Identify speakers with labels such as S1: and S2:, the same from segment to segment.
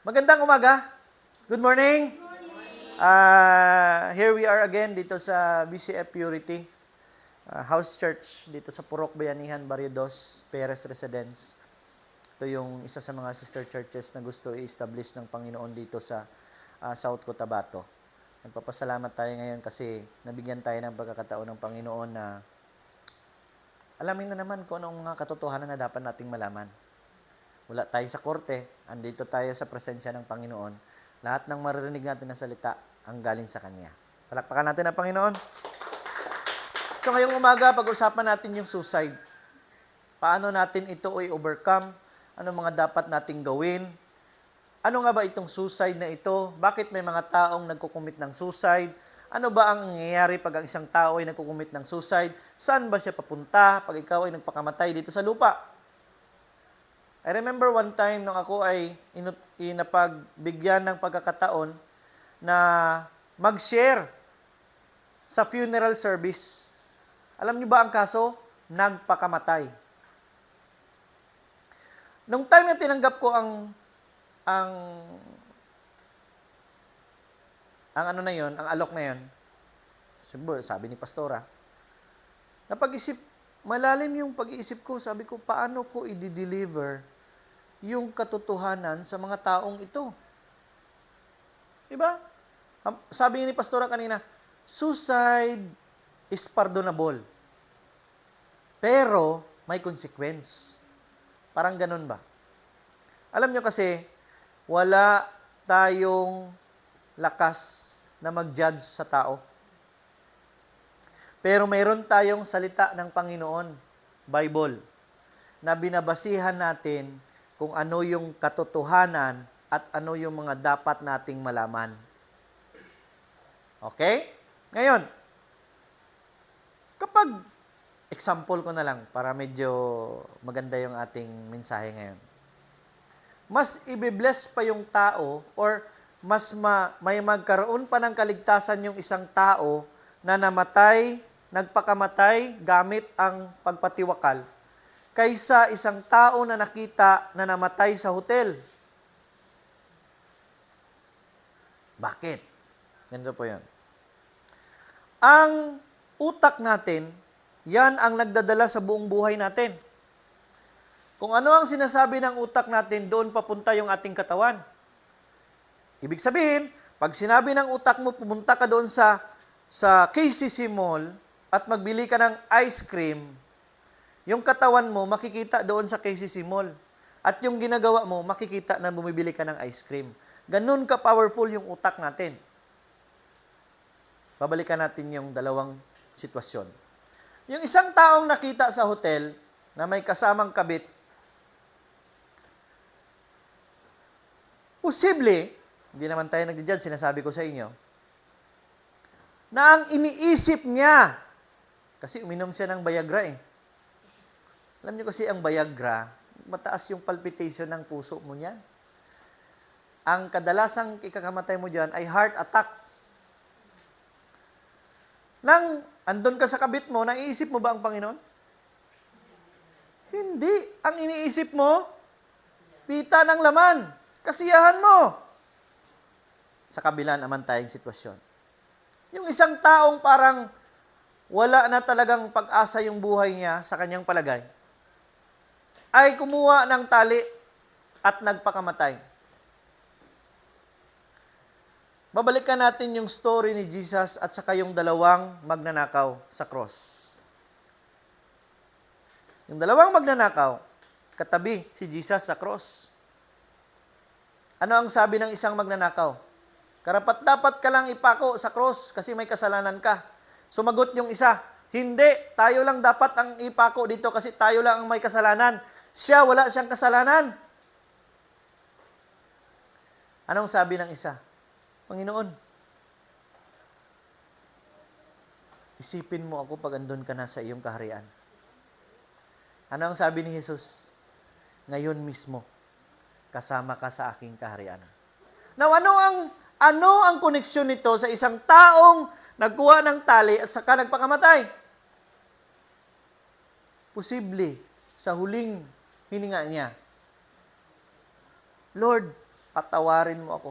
S1: Magandang umaga. Good morning. Here we are again dito sa BCF Purity House Church dito sa Purok Bayanihan, Barrio 2, Perez Residence. Ito yung isa sa mga sister churches na gusto i-establish ng Panginoon dito sa South Cotabato. Nagpapasalamat tayo ngayon kasi nabigyan tayo ng pagkakataon ng Panginoon na alamin na naman kung anong mga katotohanan na dapat nating malaman. Wala tayo sa korte, andito tayo sa presensya ng Panginoon. Lahat ng maririnig natin na salita ang galing sa Kanya. Palakpakan natin ang Panginoon. So ngayong umaga, pag-usapan natin yung suicide. Paano natin ito i-overcome? Ano mga dapat nating gawin? Ano nga ba itong suicide na ito? Bakit may mga taong nagkukumit ng suicide? Ano ba ang nangyayari pag ang isang tao ay nagkukumit ng suicide? Saan ba siya papunta pag ikaw ay nagpakamatay dito sa lupa? I remember one time nung ako ay napagbigyan ng pagkakataon na mag-share sa funeral service. Alam niyo ba ang kaso? Nagpakamatay. Nung time na tinanggap ko ang ano na yon, ang alok na yon, sabi ni Pastora, napag-isip, malalim yung pag-iisip ko, sabi ko, paano ko i-deliver yung katotohanan sa mga taong ito? Diba? Sabi ni Pastora kanina, suicide is pardonable. Pero may consequence. Parang ganun ba? Alam nyo kasi, wala tayong lakas na mag-judge sa tao. Pero mayroon tayong salita ng Panginoon, Bible, na binabasihan natin kung ano yung katotohanan at ano yung mga dapat nating malaman. Okay? Ngayon, kapag, example ko na lang para medyo maganda yung ating mensahe ngayon. Mas ibibless pa yung tao or mas may magkaroon pa ng kaligtasan yung isang tao na namatay, nagpakamatay gamit ang pagpatiwakal kaysa isang tao na nakita na namatay sa hotel. Bakit? Ganito po yun. Ang utak natin, yan ang nagdadala sa buong buhay natin. Kung ano ang sinasabi ng utak natin, doon papunta yung ating katawan. Ibig sabihin, pag sinabi ng utak mo, pumunta ka doon sa KCC Mall at magbili ka ng ice cream, yung katawan mo makikita doon sa KCC Mall. At yung ginagawa mo, makikita na bumibili ka ng ice cream. Ganun ka-powerful yung utak natin. Babalikan natin yung dalawang sitwasyon. Yung isang taong nakita sa hotel na may kasamang kabit, posible, hindi naman tayo nag-judge, sinasabi ko sa inyo, na ang iniisip niya, kasi uminom siya ng Viagra eh. Alam niyo kasi ang Viagra, mataas yung palpitation ng puso mo niyan. Ang kadalasang ikakamatay mo diyan ay heart attack. Nang andun ka sa kabit mo, naiisip mo ba ang Panginoon? Hindi. Ang iniisip mo, pita ng laman, kasiyahan mo. Sa kabila naman tayong sitwasyon. Yung isang taong parang wala na talagang pag-asa yung buhay niya sa kanyang palagay, ay kumuha ng tali at nagpakamatay. Babalikan natin yung story ni Jesus at saka yung dalawang magnanakaw sa cross. Yung dalawang magnanakaw, katabi si Jesus sa cross. Ano ang sabi ng isang magnanakaw? Karapat-dapat ka lang ipako sa cross kasi may kasalanan ka. Sumagot yung isa, hindi, tayo lang dapat ang ipako dito kasi tayo lang ang may kasalanan. Siya, wala siyang kasalanan. Anong sabi ng isa? Panginoon, isipin mo ako pag andun ka na sa iyong kaharian. Ano ang sabi ni Jesus? Ngayon mismo, kasama ka sa aking kaharian. Now, ano ang koneksyon nito sa isang taong nagkuha ng tali at saka nagpakamatay? Posible, sa huling hininga niya, Lord, Patawarin mo ako.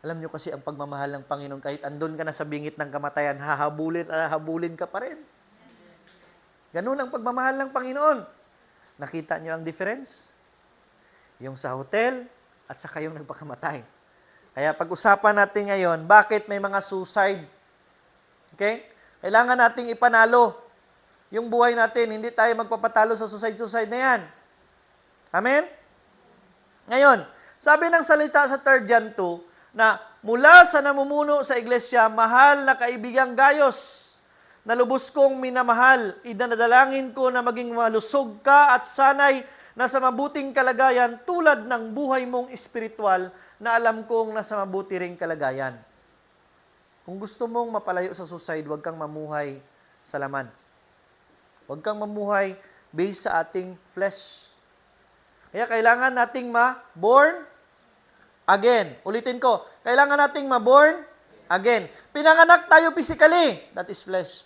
S1: Alam nyo kasi ang pagmamahal ng Panginoon, kahit andun ka na sa bingit ng kamatayan, hahabulin ka pa rin. Ganun ang pagmamahal ng Panginoon. Nakita nyo ang difference? Yung sa hotel at saka yung nagpakamatay. Kaya pag-usapan natin ngayon, bakit may mga suicide? Okay? Kailangan nating ipanalo yung buhay natin. Hindi tayo magpapatalo sa suicide na yan. Amen? Ngayon, sabi ng salita sa 3 John 2, na mula sa namumuno sa iglesia, mahal na kaibigang Gayos, na lubos kong minamahal, idinadalangin ko na maging malusog ka at sanay na sa mabuting kalagayan tulad ng buhay mong espiritual na alam kong nasa mabuti ring kalagayan. Kung gusto mong mapalayo sa suicide, huwag kang mamuhay sa laman. Huwag kang mamuhay based sa ating flesh. Kaya kailangan nating ma-born again. Ulitin ko, kailangan nating ma-born again. Pinanganak tayo physically, that is flesh.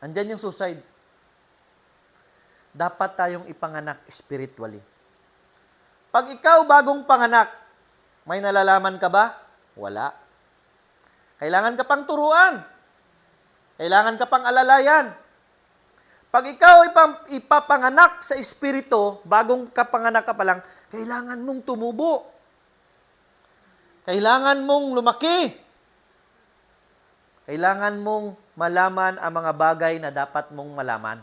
S1: Andyan yung suicide. Dapat tayong ipanganak spiritually. Pag ikaw bagong panganak, may nalalaman ka ba? Wala. Kailangan ka pang turuan. Kailangan ka pang alalayan. Pag ikaw ipapanganak sa espiritu, bagong kapanganak ka pa lang, kailangan mong tumubo. Kailangan mong lumaki. Kailangan mong malaman ang mga bagay na dapat mong malaman.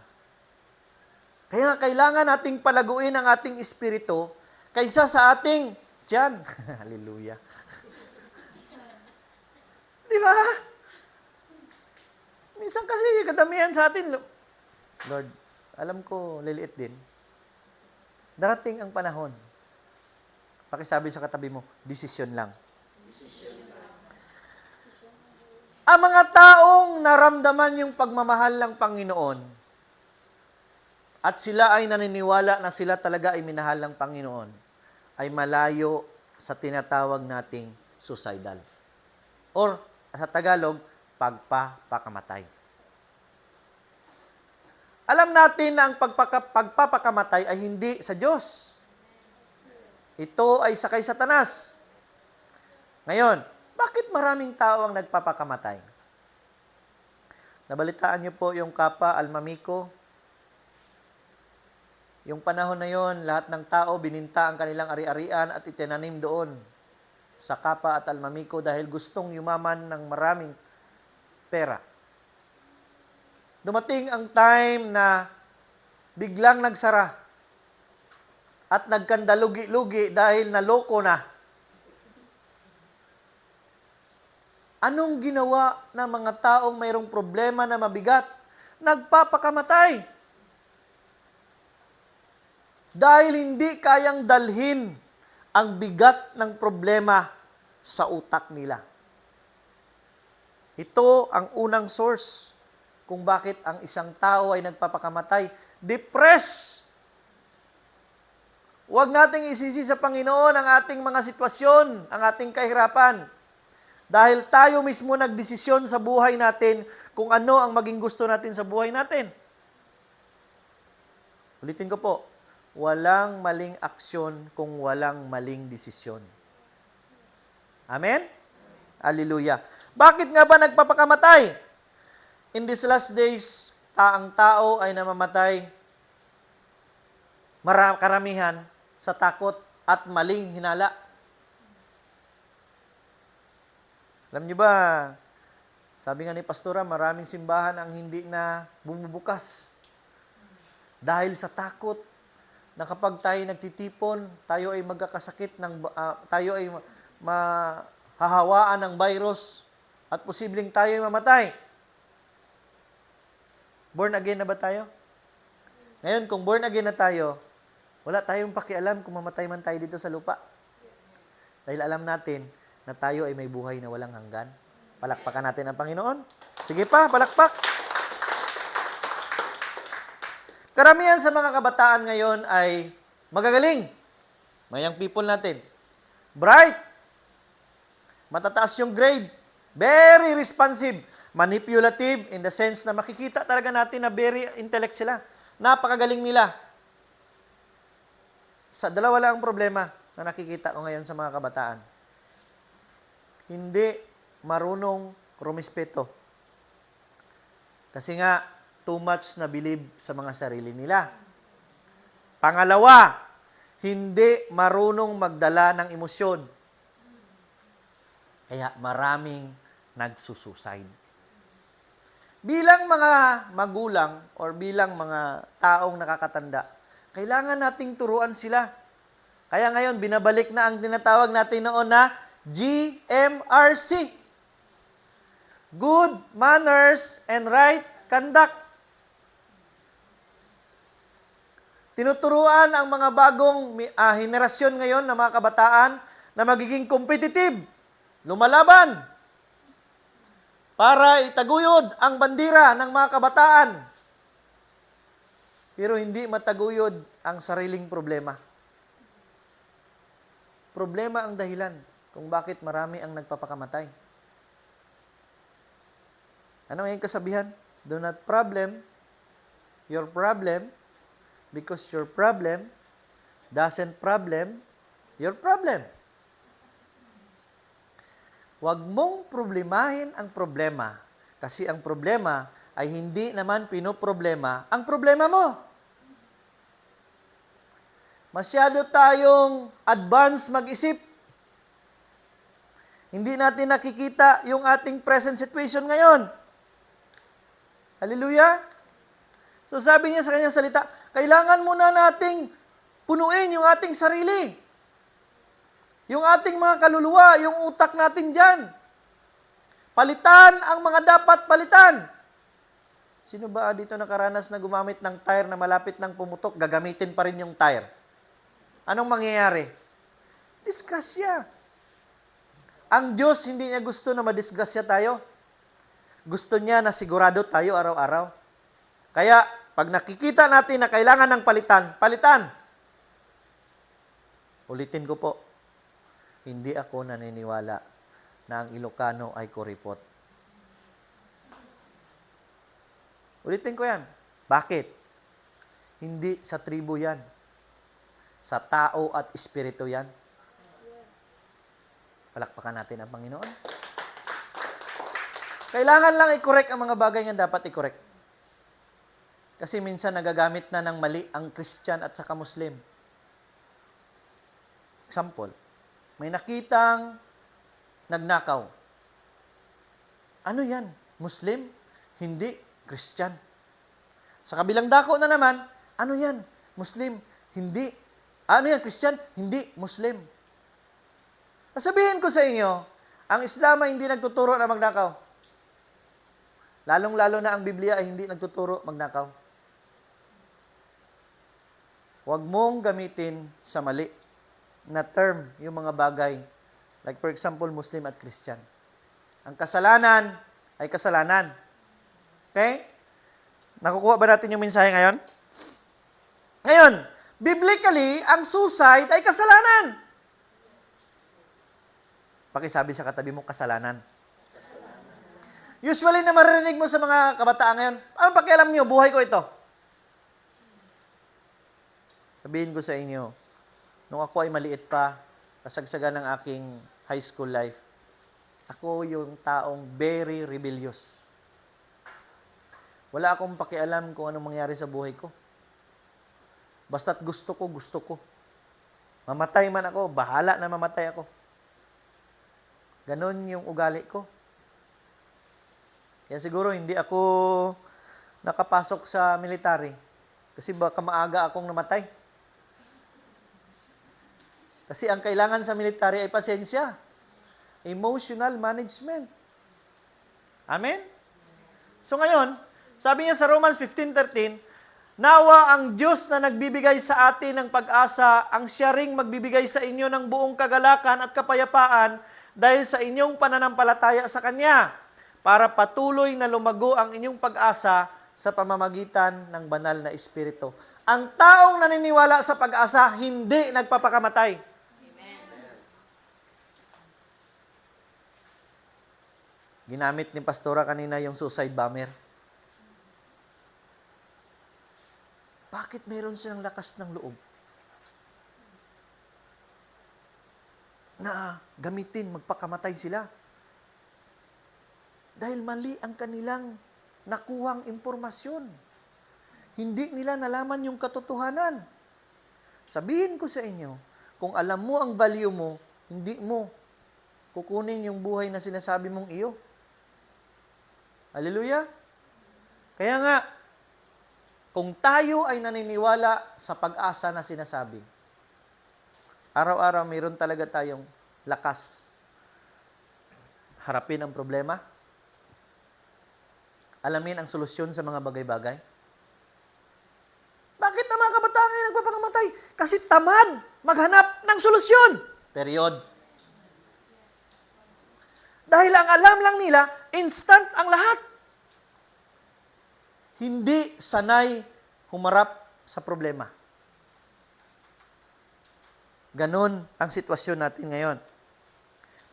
S1: Kaya kailangan nating palaguin ang ating espiritu kaysa sa ating tiyan. Hallelujah. Di ba? Minsan kasi kadamihan sa atin, Lord, alam ko, liliit din. Darating ang panahon. Pakisabi sa katabi mo, desisyon lang. Ang mga taong naramdaman yung pagmamahal ng Panginoon at sila ay naniniwala na sila talaga ay minahal ng Panginoon, ay malayo sa tinatawag nating suicidal. Or, sa Tagalog, pagpapakamatay. Alam natin na ang pagpapakamatay ay hindi sa Diyos. Ito ay sakay Satanas. Ngayon, bakit maraming tao ang nagpapakamatay? Nabalitaan niyo po yung Kapa Almamico. Yung panahon na yon, lahat ng tao bininta ang kanilang ari-arian at itinanim doon sa Kapa at Almamico dahil gustong yumaman ng maraming pera. Dumating ang time na biglang nagsara at nagkandalugi-lugi dahil naloko na. Anong ginawa ng mga taong mayroong problema na mabigat? Nagpapakamatay. Dahil hindi kayang dalhin ang bigat ng problema sa utak nila. Ito ang unang source kung bakit ang isang tao ay nagpapakamatay. Depressed. Huwag nating isisi sa Panginoon ang ating mga sitwasyon, ang ating kahirapan. Dahil tayo mismo nagdesisyon sa buhay natin kung ano ang maging gusto natin sa buhay natin. Ulitin ko po, walang maling aksyon kung walang maling desisyon. Amen? Hallelujah. Bakit nga ba nagpapakamatay? In these last days, ang tao ay namamatay karamihan sa takot at maling hinala. Alam niyo ba, sabi nga ni Pastora, maraming simbahan ang hindi na bumubukas. Dahil sa takot na kapag tayo nagtitipon, tayo ay magkakasakit, tayo ay mahahawaan ng virus at posibleng tayo ay mamatay. Born again na ba tayo? Ngayon, kung born again na tayo, wala tayong pakialam kung mamatay man tayo dito sa lupa. Dahil alam natin na tayo ay may buhay na walang hanggan. Palakpakan natin ang Panginoon. Sige pa, palakpak. Karamihan sa mga kabataan ngayon ay magagaling. May young people natin. Bright. Matataas yung grade. Very responsive. Manipulative in the sense na makikita talaga natin na very intellect sila. Napakagaling nila. Sa dalawa lang ang problema na nakikita ko ngayon sa mga kabataan. Hindi marunong rumispeto. Kasi nga, too much na believe sa mga sarili nila. Pangalawa, hindi marunong magdala ng emosyon. Kaya maraming nagsusuicide. Bilang mga magulang or bilang mga taong nakakatanda, kailangan nating turuan sila. Kaya ngayon, binabalik na ang tinatawag natin noon na GMRC. Good Manners and Right Conduct. Tinuturuan ang mga bagong henerasyon ngayon na mga kabataan na magiging competitive, lumalaban, para itaguyod ang bandira ng mga kabataan. Pero hindi mataguyod ang sariling problema. Problema ang dahilan kung bakit marami ang nagpapakamatay. Ano ang kasabihan? Do not your problem, because your problem doesn't problem your problem. Huwag mong problemahin ang problema kasi ang problema ay hindi naman pinoproblema ang problema mo. Masyado tayong advance mag-isip. Hindi natin nakikita yung ating present situation ngayon. Hallelujah? So sabi niya sa kanyang salita, kailangan muna nating punuin yung ating sarili. Yung ating mga kaluluwa, yung utak natin dyan. Palitan ang mga dapat palitan. Sino ba dito nakaranas na gumamit ng tire na malapit ng pumutok, gagamitin pa rin yung tire? Anong mangyayari? Disgrasya. Ang Diyos hindi niya gusto na madisgrasya tayo. Gusto niya na sigurado tayo araw-araw. Kaya, pag nakikita natin na kailangan ng palitan, palitan. Ulitin ko po, hindi ako naniniwala na ang Ilocano ay kuripot. Ulitin ko yan. Bakit? Hindi sa tribo yan. Sa tao at espiritu yan. Palakpakan natin ang Panginoon. Kailangan lang i-correct ang mga bagay nga dapat i-correct. Kasi minsan nagagamit na ng mali ang Christian at saka Muslim. Example, may nakitang nagnakaw. Ano yan? Muslim? Hindi. Christian. Sa kabilang dako na naman, ano yan? Muslim? Hindi. Ano yan? Christian? Hindi. Muslim. Sabihin ko sa inyo, ang Islam ay hindi nagtuturo na magnakaw. Lalong-lalo na ang Biblia ay hindi nagtuturo magnakaw. Huwag mong gamitin sa mali na term yung mga bagay. Like for example, Muslim at Christian. Ang kasalanan ay kasalanan. Okay? Nakukuha ba natin yung mensahe ngayon? Ngayon, biblically, ang suicide ay kasalanan. Pakisabi sa katabi mo, kasalanan. Usually na maririnig mo sa mga kabataan ngayon, ano pakialam nyo, buhay ko ito. Sabihin ko sa inyo, nung ako ay maliit pa, kasagsagan ng aking high school life, ako yung taong very rebellious. Wala akong pakialam kung anong mangyari sa buhay ko. Basta't gusto ko, gusto ko. Mamatay man ako, bahala na mamatay ako. Ganon yung ugali ko. Kaya siguro hindi ako nakapasok sa military. Kasi baka maaga akong namatay. Kasi ang kailangan sa military ay pasensya. Emotional management. Amen? So ngayon, sabi niya sa Romans 15:13, nawa ang Diyos na nagbibigay sa atin ng pag-asa, ang siya ring magbibigay sa inyo ng buong kagalakan at kapayapaan dahil sa inyong pananampalataya sa Kanya, para patuloy na lumago ang inyong pag-asa sa pamamagitan ng banal na Espiritu. Ang taong naniniwala sa pag-asa, hindi nagpapakamatay. Amen. Ginamit ni Pastora kanina yung suicide bomber. Bakit meron silang lakas ng loob? na gamitin, magpakamatay sila. Dahil mali ang kanilang nakuhang impormasyon. Hindi nila nalaman yung katotohanan. Sabihin ko sa inyo, kung alam mo ang value mo, hindi mo kukunin yung buhay na sinasabi mong iyo. Hallelujah? Kaya nga, kung tayo ay naniniwala sa pag-asa na sinasabi, araw-araw mayroon talaga tayong lakas harapin ang problema, alamin ang solusyon sa mga bagay-bagay. Bakit na mga kabataan ngayon nagpapakamatay? Kasi tamad maghanap ng solusyon. Period. Dahil ang alam lang nila, instant ang lahat. Hindi sanay humarap sa problema. Ganon ang sitwasyon natin ngayon.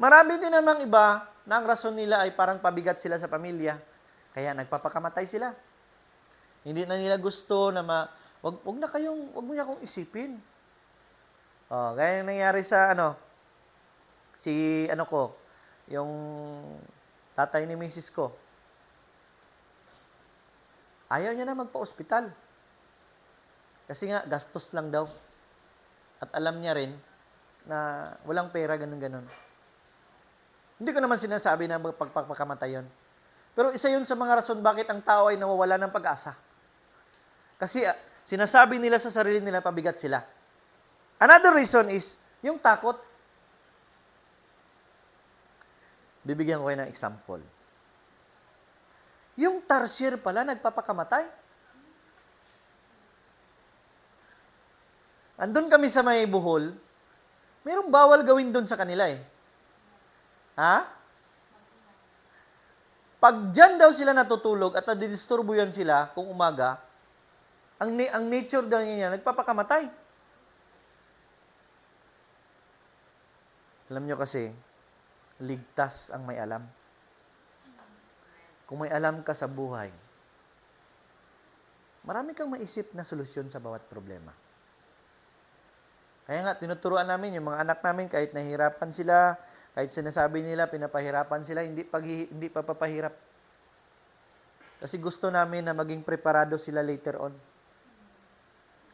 S1: Marami din namang iba na ang rason nila ay parang pabigat sila sa pamilya. Kaya nagpapakamatay sila. Hindi na nila gusto na wag mo niya akong isipin. Gaya yung nangyari sa yung tatay ni misis ko. Ayaw niya na magpa-ospital. Kasi nga, gastos lang daw. At alam niya rin na walang pera, ganun-ganun. Hindi ko naman sinasabi na pagpapakamatay yun. Pero isa yun sa mga rason bakit ang tao ay nawawala ng pag-asa. Kasi sinasabi nila sa sarili nila, pabigat sila. Another reason is, yung takot. Bibigyan ko kayo ng example. Yung tarsier pala, nagpapakamatay. Andun kami sa may Bohol, mayroong bawal gawin doon sa kanila eh. Ha? Pag dyan daw sila natutulog at nadidisturbuyan sila kung umaga, ang nature daw niya, nagpapakamatay. Alam nyo kasi, ligtas ang may alam. Kung may alam ka sa buhay, marami kang maisip na solusyon sa bawat problema. Kaya nga, tinuturuan namin yung mga anak namin, kahit nahihirapan sila, kahit sinasabi nila, pinapahirapan sila, hindi pa papahirap. Kasi gusto namin na maging preparado sila later on.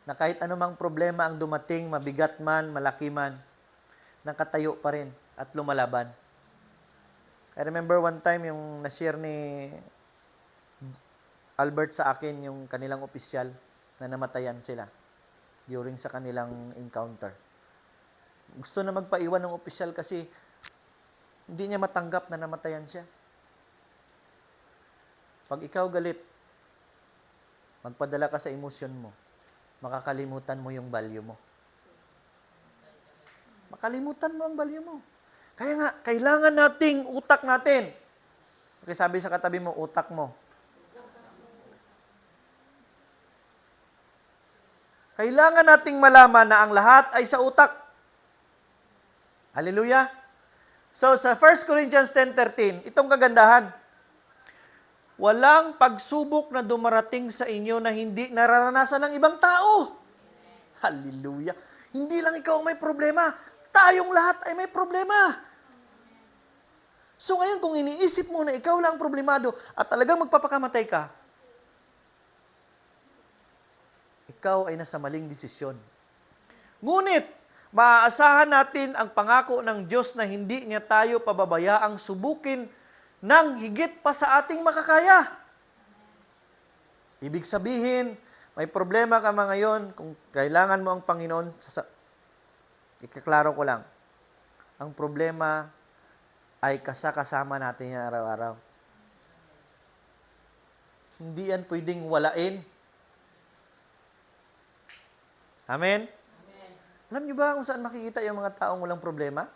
S1: Na kahit anumang problema ang dumating, mabigat man, malaki man, nakatayo pa rin at lumalaban. I remember one time yung na-share ni Albert sa akin yung kanilang opisyal na namatayan sila during sa kanilang encounter. Gusto na magpaiwan ng opisyal kasi hindi niya matanggap na namatayan siya. Pag ikaw galit, magpadala ka sa emosyon mo, makakalimutan mo yung value mo. Makalimutan mo ang value mo. Kaya nga, kailangan nating utak natin. Okay, sabi sa katabi mo, utak mo. Kailangan nating malaman na ang lahat ay sa utak. Hallelujah! So, sa 1 Corinthians 10:13, itong kagandahan. Walang pagsubok na dumarating sa inyo na hindi nararanasan ng ibang tao. Hallelujah! Hindi lang ikaw may problema. Tayong lahat ay may problema. So ngayon, kung iniisip mo na ikaw lang problemado at talagang magpapakamatay ka, ikaw ay nasa maling desisyon. Ngunit, maaasahan natin ang pangako ng Diyos na hindi niya tayo pababayaang subukin ng higit pa sa ating makakaya. Ibig sabihin, may problema ka ngayon, kung kailangan mo ang Panginoon, ikaklaro ko lang, ang problema ay kasama natin yan araw-araw. Hindi yan pwedeng walain. Amen? Amen. Alam niyo ba kung saan makikita yung mga taong walang problema?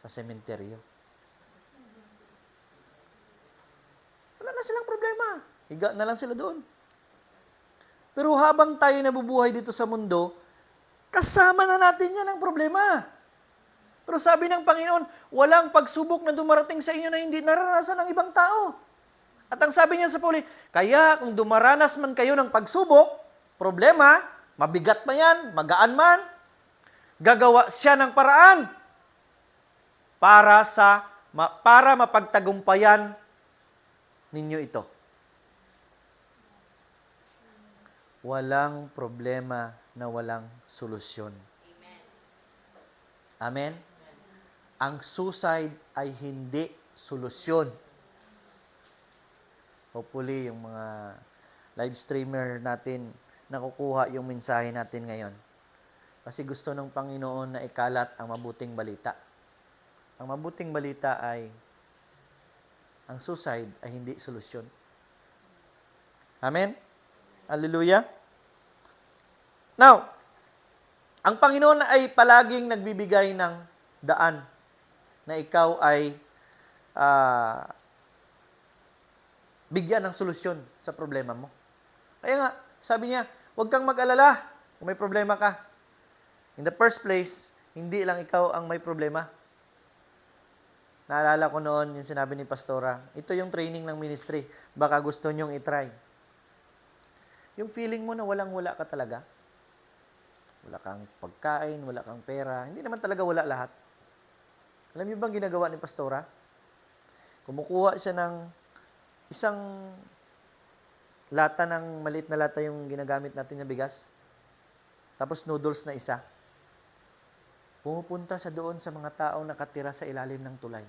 S1: Sa sementeryo. Wala na silang problema. Higa na lang sila doon. Pero habang tayo nabubuhay dito sa mundo, kasama na natin yan ang problema. Pero sabi ng Panginoon, walang pagsubok na dumarating sa inyo na hindi naranasan ng ibang tao. At ang sabi niya sa Pauli, kaya kung dumaranas man kayo ng pagsubok, problema, mabigat man yan, magaan man, Gagawa siya ng paraan para mapagtagumpayan ninyo ito. Walang problema na walang solusyon. Amen? Ang suicide ay hindi solusyon. Hopefully, yung mga live streamer natin, nakukuha yung mensahe natin ngayon. Kasi gusto ng Panginoon na ikalat ang mabuting balita. Ang mabuting balita ay ang suicide ay hindi solusyon. Amen? Hallelujah? Now, ang Panginoon ay palaging nagbibigay ng daan na ikaw ay bigyan ng solusyon sa problema mo. Kaya nga, sabi niya, huwag kang mag-alala kung may problema ka. In the first place, hindi lang ikaw ang may problema. Naalala ko noon yung sinabi ni Pastora, ito yung training ng ministry, baka gusto nyong itry. Yung feeling mo na walang-wala ka talaga, wala kang pagkain, wala kang pera, hindi naman talaga wala lahat. Alam niyo bang ginagawa ni Pastora? Kumukuha siya ng isang lata ng maliit na lata yung ginagamit natin na bigas, tapos noodles na isa. Pumupunta siya doon sa mga taong nakatira sa ilalim ng tulay.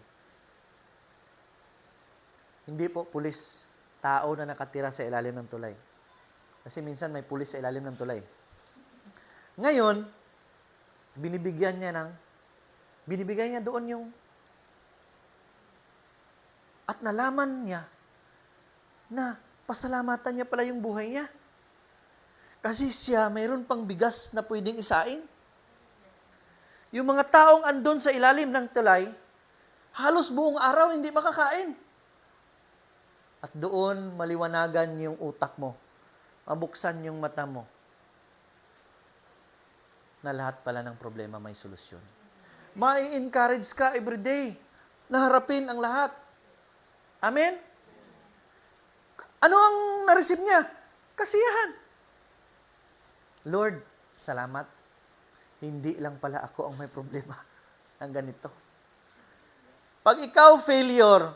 S1: Hindi po pulis, tao na nakatira sa ilalim ng tulay. Kasi minsan may pulis sa ilalim ng tulay. Ngayon, binibigay niya doon yung, at nalaman niya na pasalamatan niya pala yung buhay niya. Kasi siya, mayroon pang bigas na pwedeng isain. Yung mga taong andon sa ilalim ng tulay, halos buong araw hindi makakain. At doon maliwanagan yung utak mo. Mabuksan yung mata mo. Na lahat pala ng problema may solusyon. Mai-encourage ka everyday na harapin ang lahat. Amen? Ano ang na-receive niya? Kasiyahan. Lord, salamat. Hindi lang pala ako ang may problema ng ganito. Pag ikaw failure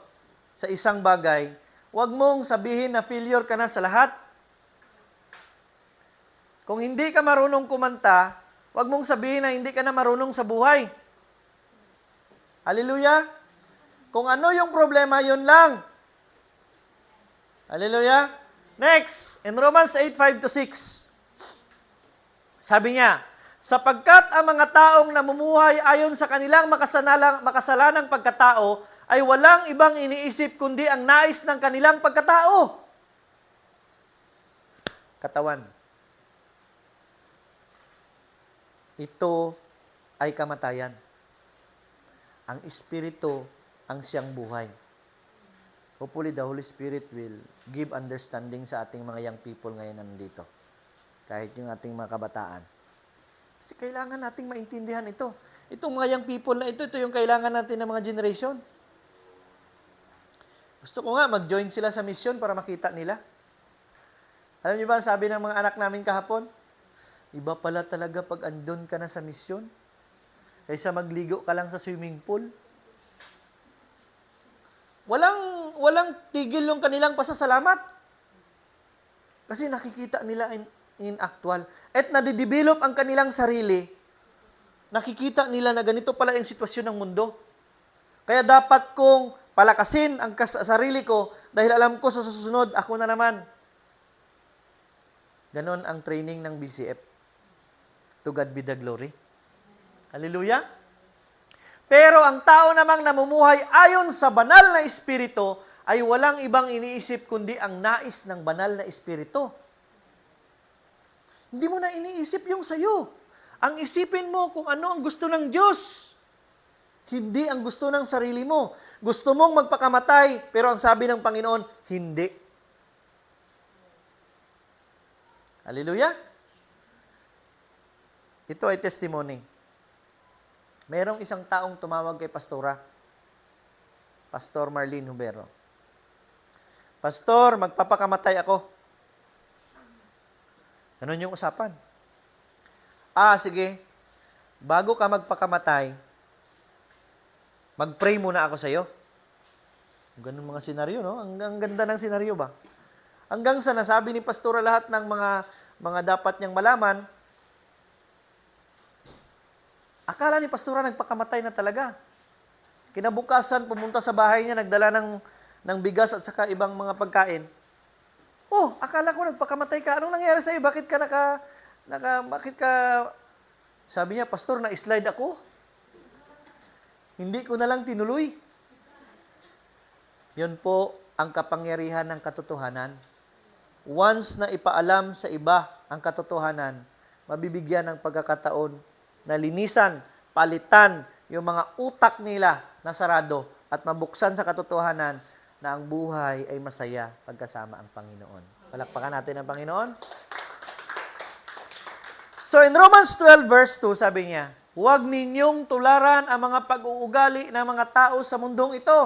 S1: sa isang bagay, huwag mong sabihin na failure ka na sa lahat. Kung hindi ka marunong kumanta, huwag mong sabihin na hindi ka na marunong sa buhay. Hallelujah? Kung ano yung problema, yun lang. Hallelujah? Next, in Romans 8:5-6. Sabi niya, sapagkat ang mga taong namumuhay ayon sa kanilang makasalanang pagkatao ay walang ibang iniisip kundi ang nais ng kanilang pagkatao. Katawan. Ito ay kamatayan. Ang Espiritu ang siyang buhay. Hopefully, the Holy Spirit will give understanding sa ating mga young people ngayon nandito. Kahit yung ating mga kabataan. Kasi kailangan nating maintindihan ito. Itong mga young people na ito yung kailangan natin ng mga generation. Gusto ko nga mag-join sila sa mission para makita nila. Alam niyo ba, sabi ng mga anak namin kahapon, iba pala talaga pag andun ka na sa mission, kaysa magligo ka lang sa swimming pool. Walang tigil yung kanilang pasasalamat. Kasi nakikita nila in actual. At nadidevelop ang kanilang sarili. Nakikita nila na ganito pala yung sitwasyon ng mundo. Kaya dapat kong palakasin ang sarili ko dahil alam ko sa susunod, ako na naman. Ganon ang training ng BCF. To God be the glory. Hallelujah? Pero ang tao namang namumuhay ayon sa banal na Espiritu ay walang ibang iniisip kundi ang nais ng banal na Espiritu. Hindi mo na iniisip yung sayo. Ang isipin mo kung ano ang gusto ng Diyos. Hindi ang gusto ng sarili mo. Gusto mong magpakamatay, pero ang sabi ng Panginoon, hindi. Hallelujah? Ito ay testimony. Merong isang taong tumawag kay Pastora. Pastor Marlene Hubero. Pastor, magpapakamatay ako. Ganun yung usapan. Sige. bago ka magpakamatay, mag-pray muna ako sa iyo. Ganun mga senaryo, no? Ang ganda ng senaryo ba? Hanggang sa nasabi ni pastora lahat ng mga dapat niyang malaman, akala ni pastora nagpakamatay na talaga. Kinabukasan, pumunta sa bahay niya, nagdala ng bigas at saka ibang mga pagkain. Oh, akala ko nagpakamatay ka. Anong nangyari sa iyo? Bakit ka sabi niya, pastor, na-slide ako. Hindi ko na lang tinuloy. Yun po ang kapangyarihan ng katotohanan. Once na ipaalam sa iba ang katotohanan, mabibigyan ng pagkakataon na linisan, palitan yung mga utak nila na sarado at mabuksan sa katotohanan na ang buhay ay masaya pagkasama ang Panginoon. Palakpakan natin ang Panginoon. So in Romans 12 verse 2, sabi niya, huwag ninyong tularan ang mga pag-uugali ng mga tao sa mundong ito.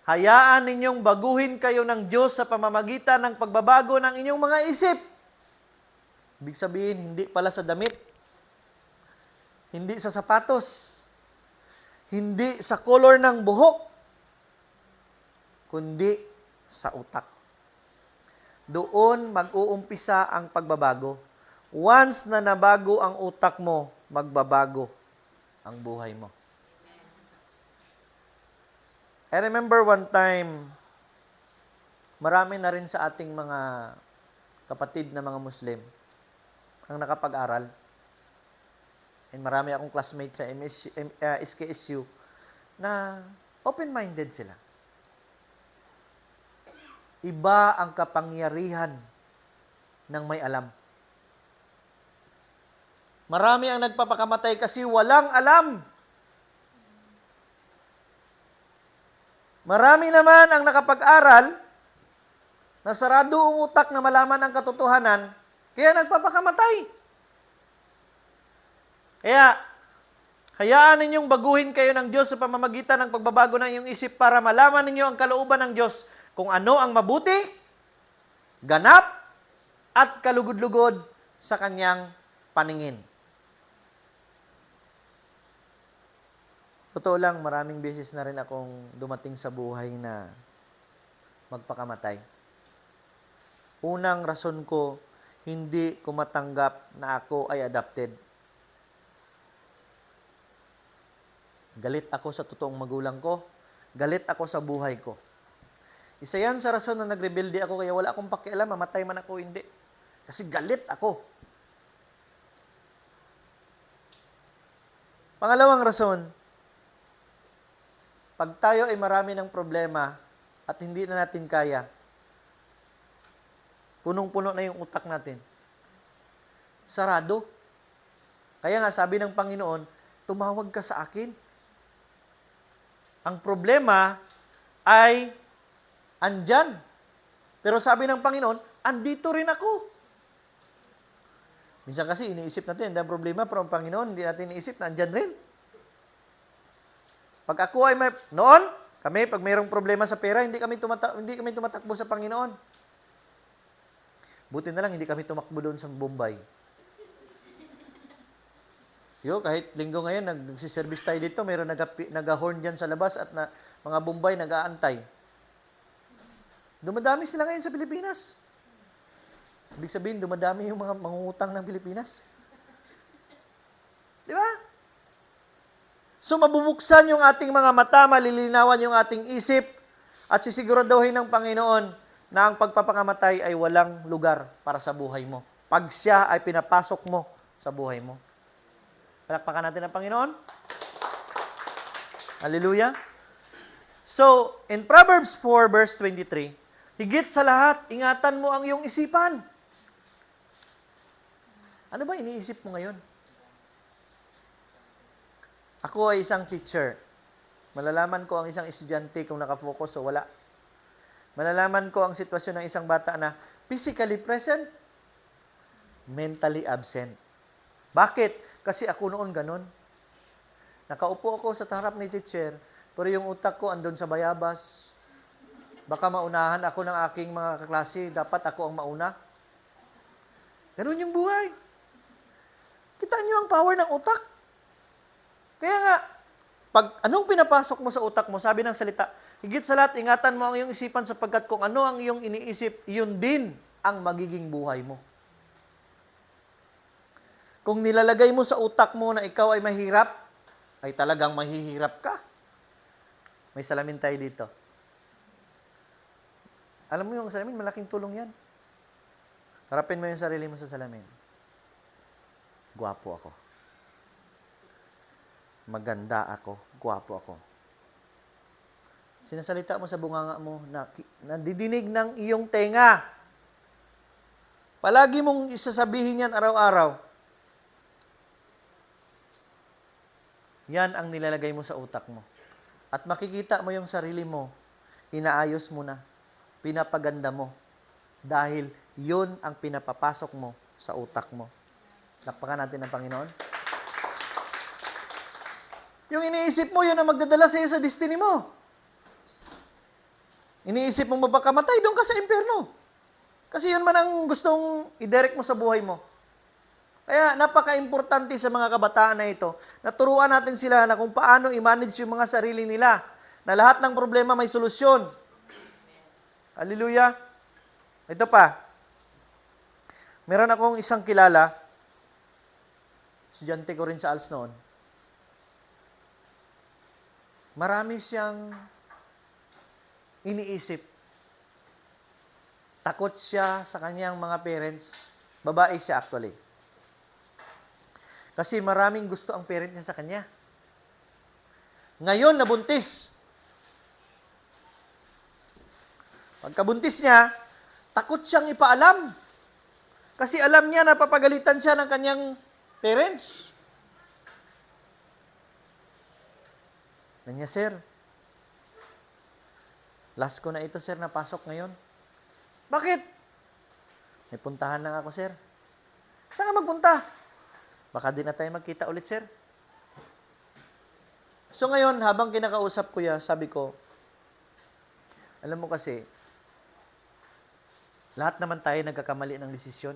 S1: Hayaan ninyong baguhin kayo ng Diyos sa pamamagitan ng pagbabago ng inyong mga isip. Ibig sabihin, hindi pala sa damit, hindi sa sapatos, hindi sa color ng buhok, kundi sa utak. Doon mag-uumpisa ang pagbabago. Once na nabago ang utak mo, magbabago ang buhay mo. I remember one time, marami na rin sa ating mga kapatid na mga Muslim ang nakapag-aral. And marami akong classmates sa SKSU na open-minded sila. Iba ang kapangyarihan ng may alam. Marami ang nagpapakamatay kasi walang alam. Marami naman ang nakapag-aral na sarado ang utak na malaman ang katotohanan, kaya nagpapakamatay. Kaya, hayaan ninyong baguhin kayo ng Diyos sa pamamagitan ng pagbabago ng iyong isip para malaman ninyo ang kalooban ng Diyos kung ano ang mabuti, ganap, at kalugod-lugod sa kanyang paningin. Totoo lang, maraming beses na rin akong dumating sa buhay na magpakamatay. Unang rason ko, hindi ko matanggap na ako ay adopted. Galit ako sa totoong magulang ko. Galit ako sa buhay ko. Isa yan sa rason na nagrebelde ako kaya wala akong pakialam, mamatay man ako hindi. Kasi galit ako. Pangalawang rason, pag tayo ay marami ng problema at hindi na natin kaya, punong-puno na yung utak natin. Sarado. Kaya nga sabi ng Panginoon, tumawag ka sa akin. Ang problema ay andyan. Pero sabi ng Panginoon, andito rin ako. Minsan kasi iniisip natin, ang problema, pero ang Panginoon, hindi natin iniisip na andyan rin. Pag ako ay noon, kami, pag mayroong problema sa pera, hindi kami tumatakbo sa Panginoon. Buti na lang, hindi kami tumakbo doon sa Bombay. Kahit linggo ngayon, nagsiservice tayo dito, mayroon nag-horn dyan sa labas at mga Bombay nag-aantay. Dumadami sila ngayon sa Pilipinas. Ibig sabihin, dumadami yung mga mangungutang ng Pilipinas. Di ba? So, mabubuksan yung ating mga mata, malilinawan yung ating isip, at sisiguraduhin ng Panginoon na ang pagpapakamatay ay walang lugar para sa buhay mo. Pag siya ay pinapasok mo sa buhay mo. Palakpakan natin ang Panginoon. Hallelujah. So, in Proverbs 4 verse 23, higit sa lahat, ingatan mo ang iyong isipan. Ano ba iniisip mo ngayon? Ako ay isang teacher. Malalaman ko ang isang estudyante kung nakafocus o wala. Malalaman ko ang sitwasyon ng isang bata na physically present, mentally absent. Bakit? Kasi ako noon ganun. Nakaupo ako sa harap ni teacher, pero yung utak ko andun sa bayabas. Baka maunahan ako ng aking mga kaklase, dapat ako ang mauna. Ganun yung buhay. Kita niyo ang power ng utak. Kaya nga, pag anong pinapasok mo sa utak mo, sabi ng salita, higit sa lahat, ingatan mo ang iyong isipan sapagkat kung ano ang iyong iniisip, yun din ang magiging buhay mo. Kung nilalagay mo sa utak mo na ikaw ay mahirap, ay talagang mahihirap ka. May salamin tayo dito. Alam mo yung salamin, malaking tulong yan. Harapin mo yung sarili mo sa salamin. Gwapo ako. Maganda ako. Gwapo ako. Sinasalita mo sa bunganga mo na nandidinig ng iyong tenga. Palagi mong isasabihin yan araw-araw. Yan ang nilalagay mo sa utak mo. At makikita mo yung sarili mo, inaayos mo na, pinapaganda mo. Dahil yun ang pinapapasok mo sa utak mo. Lakpakan natin ang Panginoon. Yung iniisip mo, yun ang magdadala sa iyo sa destiny mo. Iniisip mo mapakamatay, doon ka sa impyerno. Kasi yun man ang gustong i-direct mo sa buhay mo. Kaya napaka-importante sa mga kabataan na ito, naturuan natin sila na kung paano i-manage yung mga sarili nila, na lahat ng problema may solusyon. Hallelujah. Ito pa. Meron akong isang kilala, estudyante ko rin sa ALS noon. Marami siyang iniisip. Takot siya sa kanyang mga parents. Babae siya actually. Kasi maraming gusto ang parent niya sa kanya. Ngayon, nabuntis. Pagkabuntis niya, takot siyang ipaalam. Kasi alam niya na papagalitan siya ng kanyang parents. Nanya, sir, last ko na ito, sir, napasok ngayon. Bakit? May puntahan lang ako, sir. Saan ka magpunta? Baka di na tayo magkita ulit, sir. So ngayon, habang kinakausap ko yan, sabi ko, alam mo kasi, lahat naman tayo nagkakamali ng desisyon.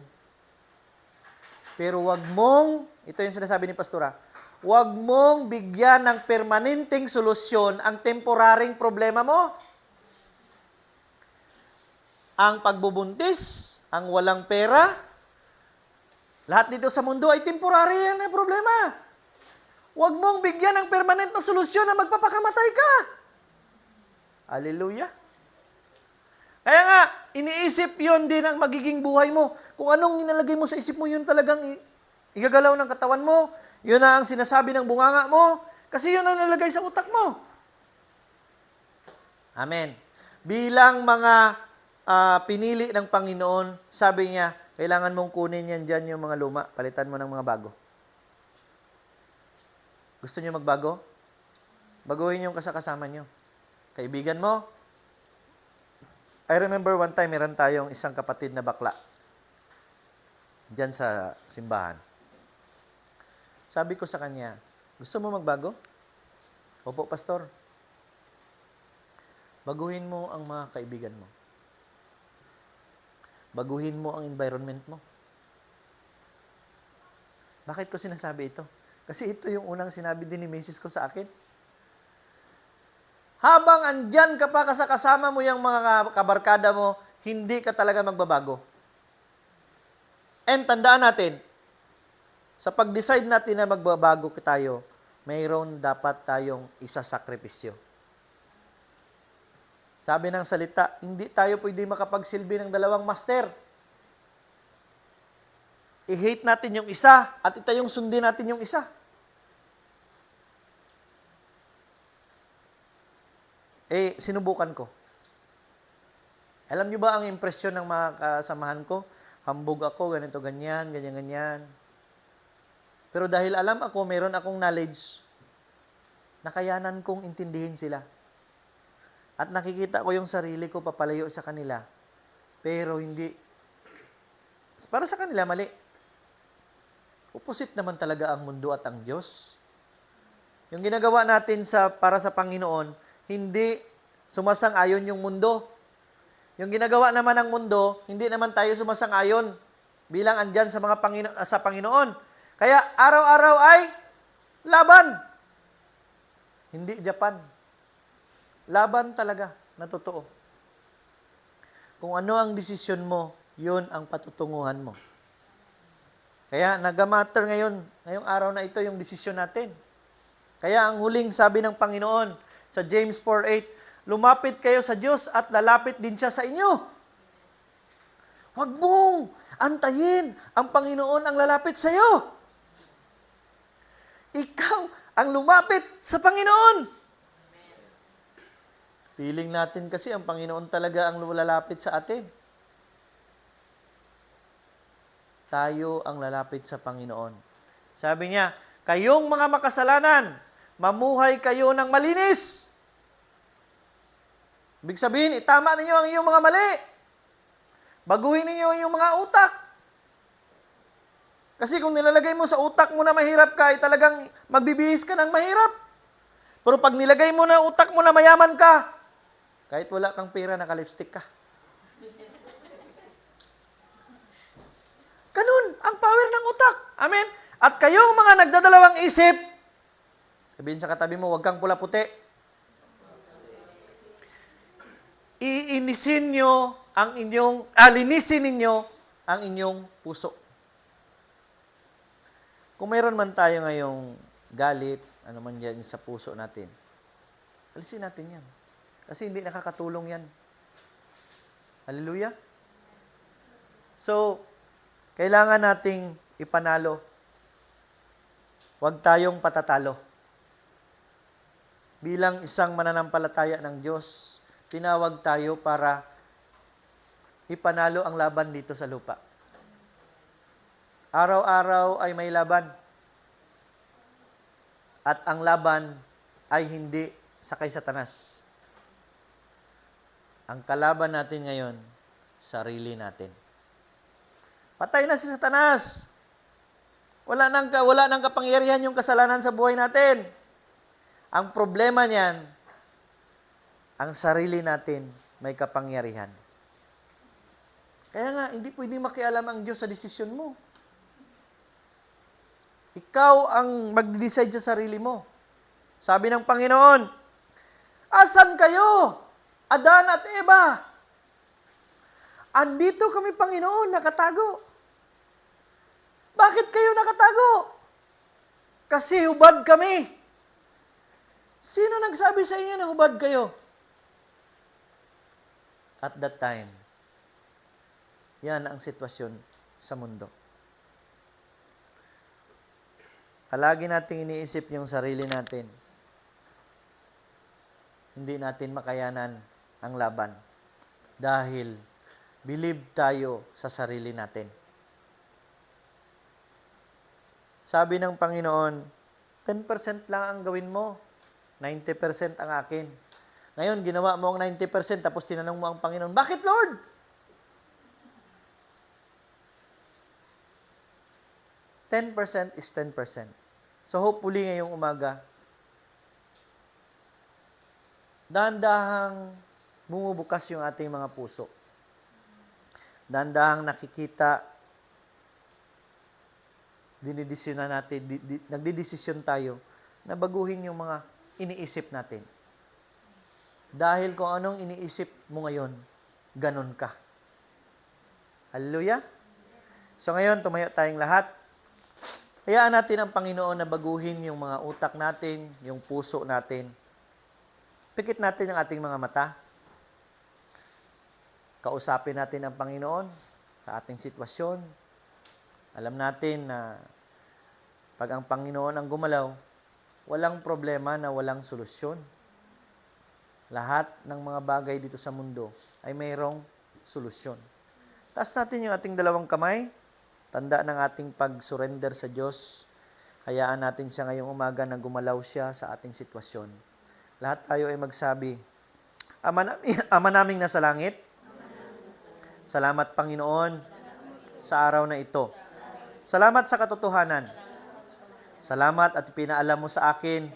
S1: Pero wag mong, ito yung sinasabi ni Pastora, wag mong bigyan ng permanenteng solusyon ang temporaring problema mo. Ang pagbubuntis, ang walang pera, lahat dito sa mundo ay temporary yan na problema. Huwag mong bigyan ng permanent na solusyon na magpapakamatay ka. Hallelujah. Kaya nga, iniisip yon din ang magiging buhay mo. Kung anong nilalagay mo sa isip mo, yun talagang igagalaw ng katawan mo. Yun na ang sinasabi ng bunganga mo. Kasi yun ang nalagay sa utak mo. Amen. Bilang mga pinili ng Panginoon, sabi niya, kailangan mong kunin yan dyan yung mga luma. Palitan mo ng mga bago. Gusto niyo magbago? Baguhin yung kasama niyo. Kaibigan mo. I remember one time, meron tayong isang kapatid na bakla. Diyan sa simbahan. Sabi ko sa kanya, gusto mo magbago? Opo, pastor. Baguhin mo ang mga kaibigan mo. Baguhin mo ang environment mo. Bakit ko sinasabi ito? Kasi ito yung unang sinabi din ni Mrs. ko sa akin. Habang andyan ka pa kasama mo yung mga kabarkada mo, hindi ka talaga magbabago. And tandaan natin, sa pag-decide natin na magbabago tayo, mayroon dapat tayong isasakripisyo. Sabi ng salita, hindi tayo pwede makapagsilbi ng dalawang master. I-hate natin yung isa at itayong sundin natin yung isa. Sinubukan ko. Alam niyo ba ang impresyon ng mga kasamahan ko? Hambog ako, ganito, ganyan, ganyan, ganyan. Pero dahil alam ako, meron akong knowledge, nakayanan kong intindihin sila. At nakikita ko yung sarili ko papalayo sa kanila. Pero hindi. Para sa kanila, mali. Opposite naman talaga ang mundo at ang Diyos. Yung ginagawa natin para sa Panginoon, hindi sumasang-ayon yung mundo. Yung ginagawa naman ng mundo, hindi naman tayo sumasang-ayon bilang andyan sa Panginoon. Kaya araw-araw ay laban. Hindi Japan. Laban talaga na totoo. Kung ano ang desisyon mo, yun ang patutunguhan mo. Kaya nagamatter ngayong araw na ito yung desisyon natin. Kaya ang huling sabi ng Panginoon sa James 4:8, lumapit kayo sa Diyos at lalapit din siya sa inyo. Huwag mong antayin ang Panginoon ang lalapit sa iyo. Ikaw ang lumapit sa Panginoon. Feeling natin kasi ang Panginoon talaga ang lalapit sa atin. Tayo ang lalapit sa Panginoon. Sabi niya, kayong mga makasalanan, mamuhay kayo ng malinis. Ibig sabihin, itama ninyo ang iyong mga mali. Baguhin ninyo ang iyong mga utak. Kasi kung nilalagay mo sa utak mo na mahirap ka, ay talagang magbibihis ka ng mahirap. Pero pag nilagay mo na utak mo na mayaman ka, kahit wala kang pera, naka-lipstick ka. Ganun ang power ng utak. Amen? At kayong mga nagdadalawang isip, sabihin sa katabi mo, huwag kang pula-puti. Linisin ninyo ang inyong puso. Kung mayroon man tayo ngayong galit, ano man yan sa puso natin, alisin natin yan. Kasi hindi nakakatulong yan. Hallelujah? So, kailangan nating ipanalo. Huwag tayong patatalo. Bilang isang mananampalataya ng Diyos, tinawag tayo para ipanalo ang laban dito sa lupa. Araw-araw ay may laban. At ang laban ay hindi sakay Satanas. Ang kalaban natin ngayon, sarili natin. Patay na si Satanas. Wala nang kapangyarihan yung kasalanan sa buhay natin. Ang problema niyan, ang sarili natin may kapangyarihan. Kaya nga, hindi pwedeng makialam ang Diyos sa desisyon mo. Ikaw ang mag-decide sa sarili mo. Sabi ng Panginoon, asan kayo, Adan at Eva? Andito kami, Panginoon, nakatago. Bakit kayo nakatago? Kasi hubad kami. Sino nagsabi sa inyo na hubad kayo? At that time, yan ang sitwasyon sa mundo. Palagi nating iniisip yung sarili natin. Hindi natin makayanan ang laban. Dahil believe tayo sa sarili natin. Sabi ng Panginoon, 10% lang ang gawin mo. 90% ang akin. Ngayon, ginawa mo ang 90% tapos tinanong mo ang Panginoon, bakit Lord? %10 is 10%. So hopefully ngayong umaga, dahan-dahang bumubukas yung ating mga puso. Dahan-dahang nakikita, nagdidesisyon tayo na baguhin yung mga iniisip natin. Dahil kung anong iniisip mo ngayon, ganun ka. Hallelujah? So ngayon, tumayo tayong lahat. Hayaan natin ang Panginoon na baguhin yung mga utak natin, yung puso natin. Pikit natin ang ating mga mata. Kausapin natin ang Panginoon sa ating sitwasyon. Alam natin na pag ang Panginoon ang gumalaw, walang problema na walang solusyon. Lahat ng mga bagay dito sa mundo ay mayroong solusyon. Taas natin yung ating dalawang kamay. Tanda ng ating pag-surrender sa Diyos. Hayaan natin siya ngayong umaga na gumalaw siya sa ating sitwasyon. Lahat tayo ay magsabi, Ama naming nasa langit, salamat Panginoon sa araw na ito. Salamat sa katotohanan. Salamat at pinaalam mo sa akin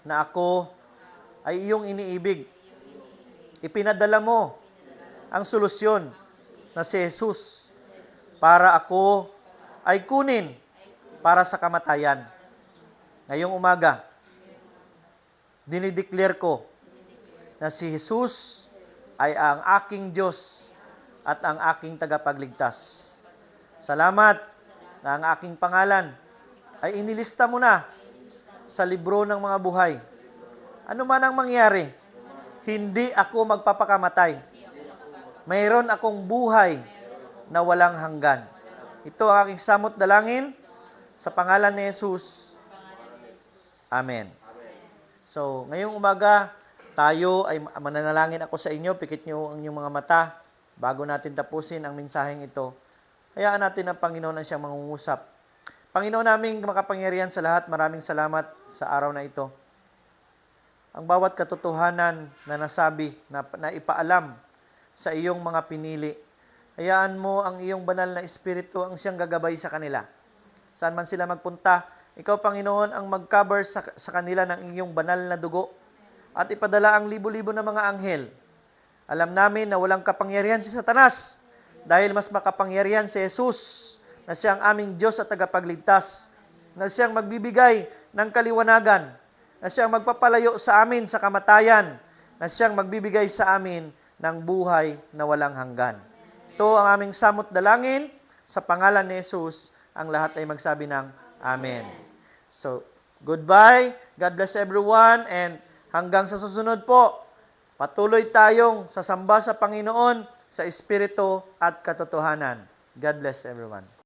S1: na ako ay iyong iniibig. Ipinadala mo ang solusyon na si Jesus para ako ay kunin para sa kamatayan. Ngayong umaga, dinideclare ko na si Jesus ay ang aking Diyos at ang aking tagapagligtas. Salamat na ang aking pangalan ay inilista mo na sa libro ng mga buhay. Ano man ang mangyari, hindi ako magpapakamatay. Mayroon akong buhay na walang hanggan. Ito ang aking samot dalangin sa pangalan ni Jesus. Amen. So, ngayong umaga, tayo ay mananalangin ako sa inyo. Pikit niyo ang inyong mga mata bago natin tapusin ang mensaheng ito. Hayaan natin ang Panginoon na siyang mangungusap. Panginoon naming makapangyarihan sa lahat, maraming salamat sa araw na ito. Ang bawat katotohanan na nasabi, na ipaalam sa iyong mga pinili, hayaan mo ang iyong banal na Espiritu ang siyang gagabay sa kanila. Saan man sila magpunta, ikaw, Panginoon, ang mag-cover sa kanila ng iyong banal na dugo at ipadala ang libo-libo na mga anghel. Alam namin na walang kapangyarihan si Satanas dahil mas makapangyarihan si Jesus na siyang aming Diyos at tagapagligtas, na siyang magbibigay ng kaliwanagan, na siyang magpapalayo sa amin sa kamatayan, na siyang magbibigay sa amin ng buhay na walang hanggan. Ito ang aming samot dalangin sa pangalan ni Jesus. Ang lahat ay magsabi ng Amen. So, goodbye. God bless everyone. And hanggang sa susunod po, patuloy tayong sasamba sa Panginoon sa Espiritu at katotohanan. God bless everyone.